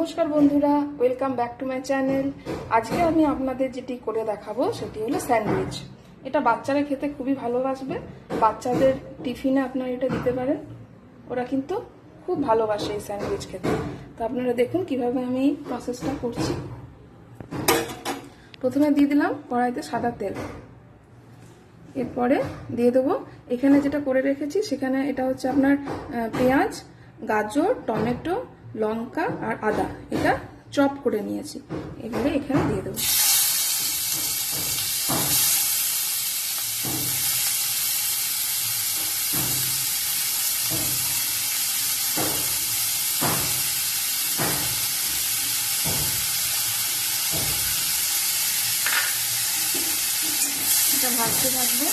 নমস্কার বন্ধুরা, welcome back to my channel. আজকে আমি আপনাদের যেটি করে দেখাবো সেটি হলো স্যান্ডউইচ। এটা বাচ্চারা খেতে খুবই ভালোবাসবে। বাচ্চাদের টিফিনে আপনারা এটা দিতে পারেন, ওরা কিন্তু খুব ভালোবাসে এই স্যান্ডউইচ খেতে। তো আপনারা দেখুন কিভাবে আমি প্রসেসটা করছি। প্রথমে দিয়ে দিলাম কড়াইতে সাদা তেল, এরপরে দিয়ে দেবো এখানে যেটা করে রেখেছি, সেখানে এটা হচ্ছে আপনার পেঁয়াজ, গাজর, টমেটো, লঙ্কা আর আদা, এটা চপ করে নিয়েছি। এবারে এখানে দিয়ে দেবো। এটা ভাজতে থাকবো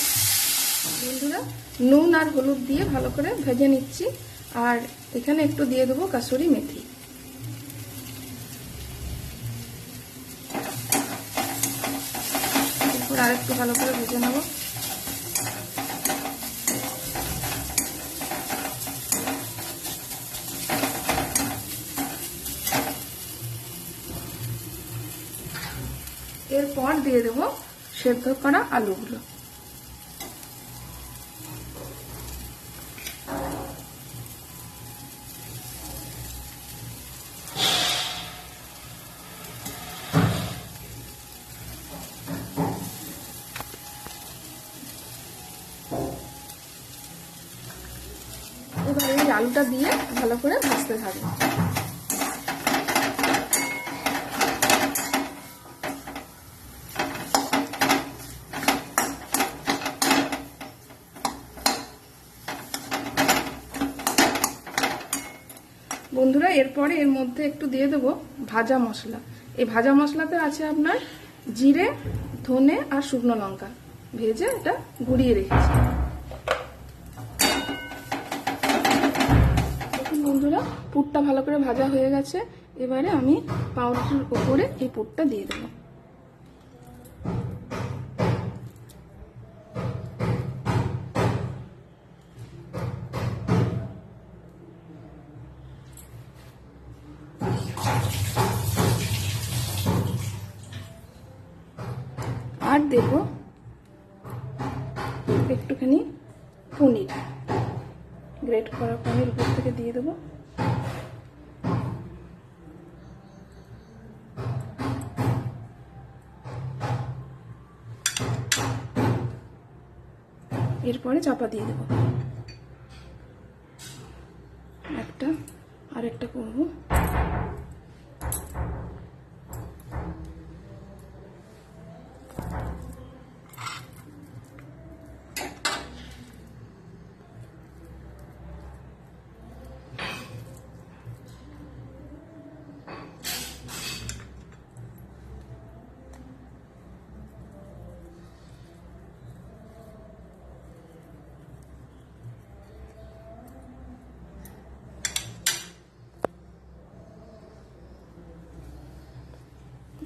বন্ধুরা। নুন আর হলুদ দিয়ে ভালো করে ভেজে নিচ্ছি। আর এখানে একটু দিয়ে দেবো কাসুরি মেথি। এরপর আর একটু ভালো করে ভেজে নেব। এরপর দিয়ে দেবো সেদ্ধ করা আলুগুলো। এবার এই আলুটা দিয়ে ভালো করে ভাজতে থাকবো। বন্ধুরা, এরপরে এর মধ্যে একটু দিয়ে দেবো ভাজা মশলা। এই ভাজা মশলাতে আছে আপনার জিরে, ধনে আর শুকনো লঙ্কা, ভেজে এটা গুঁড়িয়ে রেখেছি। দেখুন বন্ধুরা, পুরটা ভালো করে ভাজা হয়ে গেছে। এবারে আমি পাউরুটির উপরে এই পুরটা দিয়ে দেবো। আর দেব একটুখানি পনির, গ্রেট করা পনির উপর থেকে দিয়ে দেবো। এরপরে চাপা দিয়ে দেবো। একটা আরেকটা করবো।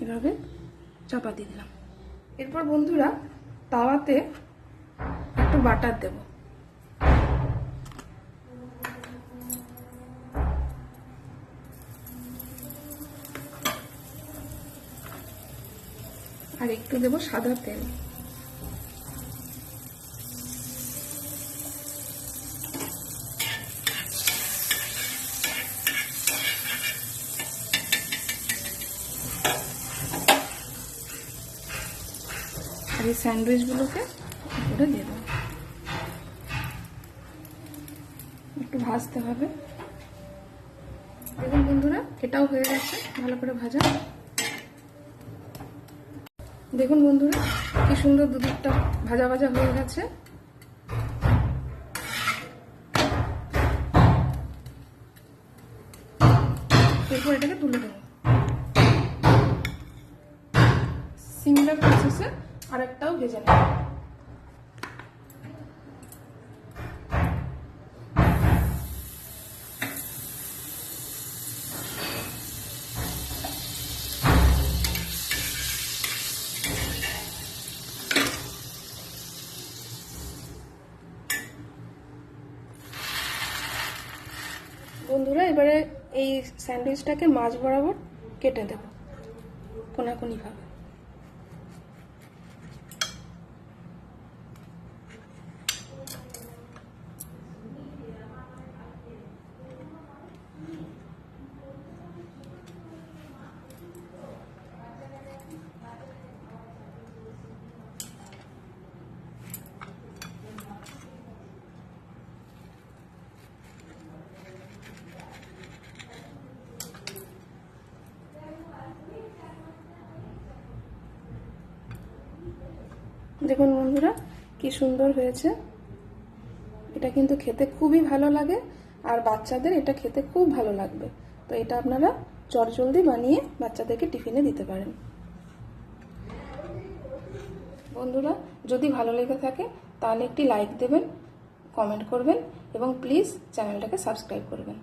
এভাবে চাপা দিয়ে দিলাম। এরপর বন্ধুরা, তাওয়াতে একটু বাটার দেব। আর একটু দেব সাদা তেল। আর এই স্যান্ডউইচগুলোকে উপরে দিয়ে দেবো। একটু ভাজতে হবে। দেখুন বন্ধুরা, এটাও হয়ে গেছে ভালো করে ভাজা। দেখুন বন্ধুরা, কি সুন্দর দুদিকটা ভাজা ভাজা হয়ে গেছে। এরপর এটাকে তুলে দেবো। সিমিলার প্রসেসে আরেকটাও ভেজে নেব। বন্ধুরা, এবারে এই স্যান্ডউইচটাকে মাঝ বরাবর কেটে দেব কোনাকুনি ভাবে। দেখুন বন্ধুরা কি সুন্দর হয়েছে। এটা কিন্তু খেতে খুবই ভালো লাগে আর বাচ্চাদের এটা খেতে খুব ভালো লাগবে। তো এটা আপনারা চটজলদি বানিয়ে বাচ্চাদেরকে টিফিনে দিতে পারেন। বন্ধুরা যদি ভালো লেগে থাকে তাহলে একটি লাইক দেবেন, কমেন্ট করবেন এবং প্লিজ চ্যানেলটাকে সাবস্ক্রাইব করবেন।